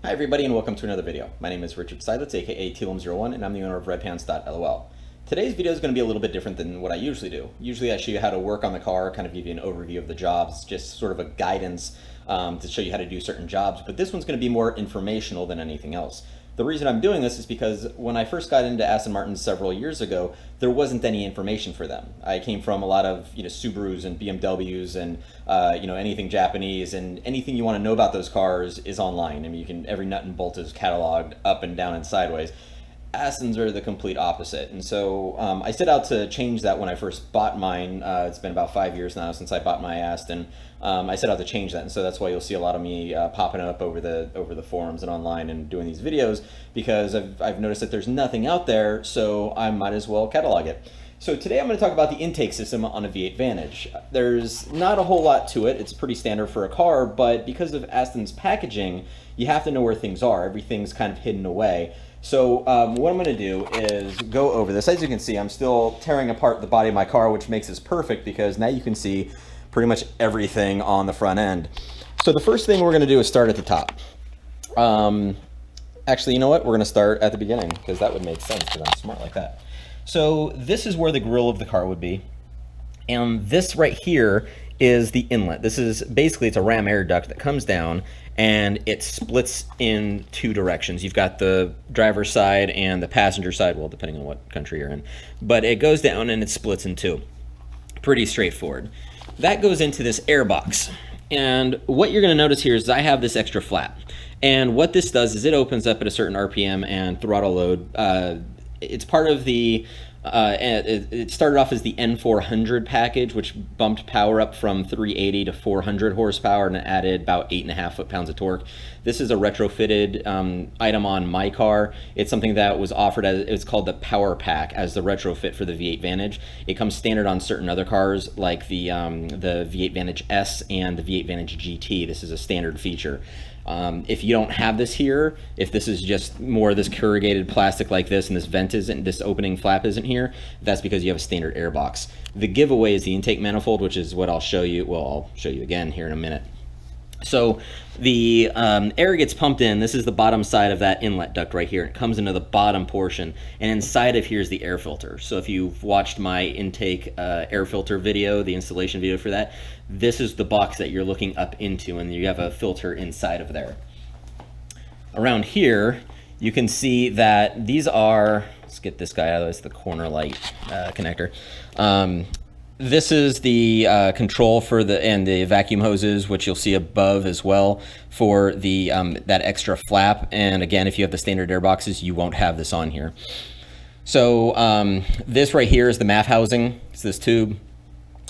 Hi everybody and welcome to another video. My name is Richard Seidlitz, aka Tealum01, and I'm the owner of redpants.lol. Today's video is going to be a little bit different than what I usually do. Usually I show you how to work on the car, kind of give you an overview of the jobs, just sort of a guidance to show you how to do certain jobs, but this one's going to be more informational than anything else. The reason I'm doing this is because when I first got into Aston Martins several years ago, there wasn't any information for them. I came from a lot of Subarus and BMWs and anything Japanese, and anything you want to know about those cars is online. I mean, every nut and bolt is cataloged up and down and sideways. Astons are the complete opposite, and so I set out to change that when I first bought mine. It's been about 5 years now since I bought my Aston. I set out to change that, and so that's why you'll see a lot of me popping up over the forums and online and doing these videos, because I've noticed that there's nothing out there, so I might as well catalog it. So today I'm going to talk about the intake system on a V8 Vantage. There's not a whole lot to it. It's pretty standard for a car, but because of Aston's packaging, you have to know where things are. Everything's kind of hidden away. So what I'm going to do is go over this. As you can see, I'm still tearing apart the body of my car, which makes this perfect because now you can see pretty much everything on the front end. So the first thing we're going to do is start at the top. Actually, you know what? We're going to start at the beginning because that would make sense because I'm smart like that. So this is where the grill of the car would be. And this right here is the inlet. This is basically, it's a ram air duct that comes down and it splits in two directions. You've got the driver's side and the passenger side, well, depending on what country you're in. But it goes down and it splits in two. Pretty straightforward. That goes into this air box. And what you're going to notice here is I have this extra flap. And what this does is it opens up at a certain RPM and throttle load. It's part of the it started off as the N400 package, which bumped power up from 380 to 400 horsepower and added about 8.5 foot-pounds of torque. This is a retrofitted item on my car. It's something that was offered as, it's called the Power Pack, as the retrofit for the V8 Vantage. It comes standard on certain other cars like the V8 Vantage S and the V8 Vantage GT. This is a standard feature. If you don't have this here, if this is just more of this corrugated plastic like this and this vent isn't, this opening flap isn't here, that's because you have a standard air box. The giveaway is the intake manifold, which is what I'll show you. Well, I'll show you again here in a minute. So the air gets pumped in. This is the bottom side of that inlet duct right here. It comes into the bottom portion, and inside of here is the air filter. So if you've watched my intake air filter video, the installation video for that, this is the box that you're looking up into, and you have a filter inside of there. Around here, you can see that these are, let's get this guy out of this, the corner light connector. This is the control for the vacuum hoses, which you'll see above as well for the that extra flap. And again, if you have the standard air boxes, you won't have this on here. So this right here is the MAF housing. It's this tube.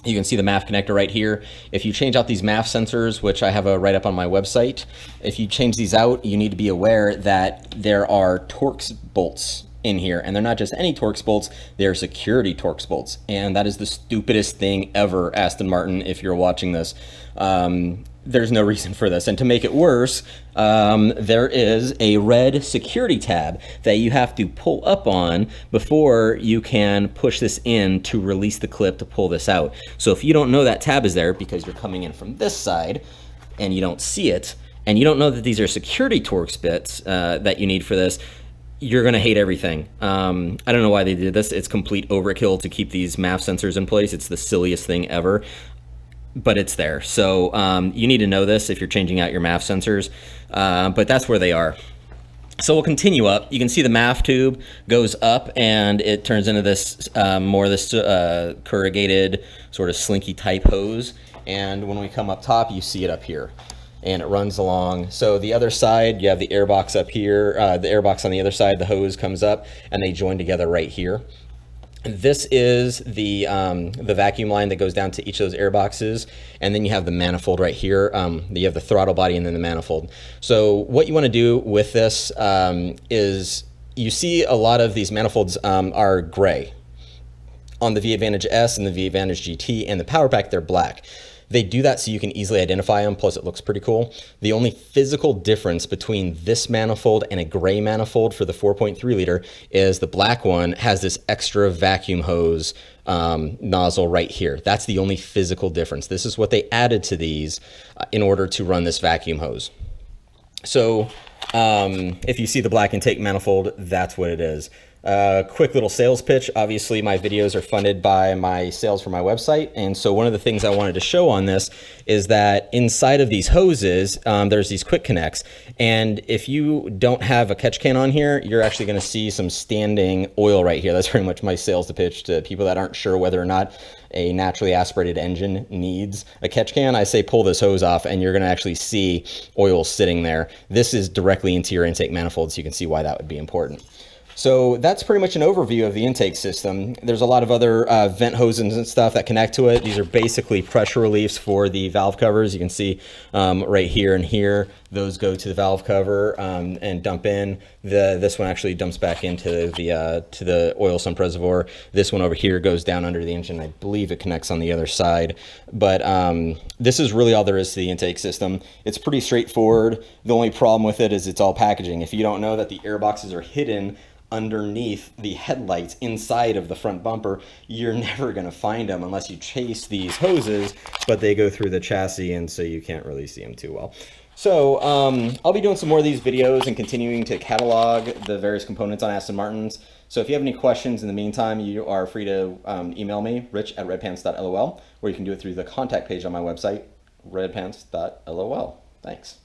You can see the MAF connector right here. If you change out these MAF sensors, which I have a write-up on my website, if you change these out, you need to be aware that there are Torx bolts in here, and they're not just any Torx bolts, they're security Torx bolts, and that is the stupidest thing ever, Aston Martin, if you're watching this. There's no reason for this, and to make it worse, there is a red security tab that you have to pull up on before you can push this in to release the clip to pull this out. So if you don't know that tab is there because you're coming in from this side and you don't see it, and you don't know that these are security Torx bits that you need for this, you're gonna hate everything. I don't know why they did this. It's complete overkill to keep these MAF sensors in place. It's the silliest thing ever, but it's there. So you need to know this if you're changing out your MAF sensors, but that's where they are. So we'll continue up. You can see the MAF tube goes up and it turns into this more of this corrugated sort of slinky type hose. And when we come up top, you see it up here. And it runs along. So the other side, you have the airbox up here, the airbox on the other side, the hose comes up and they join together right here. This is the vacuum line that goes down to each of those airboxes, and then you have the manifold right here. You have the throttle body and then the manifold. So what you want to do with this is, you see a lot of these manifolds are gray. On the V8 Vantage S and the V8 Vantage GT and the Power Pack, they're black. They do that so you can easily identify them, plus it looks pretty cool. The only physical difference between this manifold and a gray manifold for the 4.3 liter is the black one has this extra vacuum hose nozzle right here. That's the only physical difference. This is what they added to these in order to run this vacuum hose. So If you see the black intake manifold, that's what it is. Quick little sales pitch. Obviously, my videos are funded by my sales for my website. And so one of the things I wanted to show on this is that inside of these hoses, there's these quick connects. And if you don't have a catch can on here, you're actually going to see some standing oil right here. That's pretty much my sales to pitch to people that aren't sure whether or not a naturally aspirated engine needs a catch can. I say pull this hose off and you're going to actually see oil sitting there. This is directly into your intake manifold, so you can see why that would be important. So that's pretty much an overview of the intake system. There's a lot of other vent hoses and stuff that connect to it. These are basically pressure reliefs for the valve covers. You can see right here and here, those go to the valve cover and dump in. This one actually dumps back into the oil sump reservoir. This one over here goes down under the engine. I believe it connects on the other side. But this is really all there is to the intake system. It's pretty straightforward. The only problem with it is it's all packaging. If you don't know that the air boxes are hidden underneath the headlights inside of the front bumper, you're never going to find them unless you chase these hoses, but they go through the chassis, and so you can't really see them too well. So I'll be doing some more of these videos and continuing to catalog the various components on Aston Martins. So if you have any questions in the meantime, you are free to email me, rich@redpants.lol, or you can do it through the contact page on my website, redpants.lol. Thanks.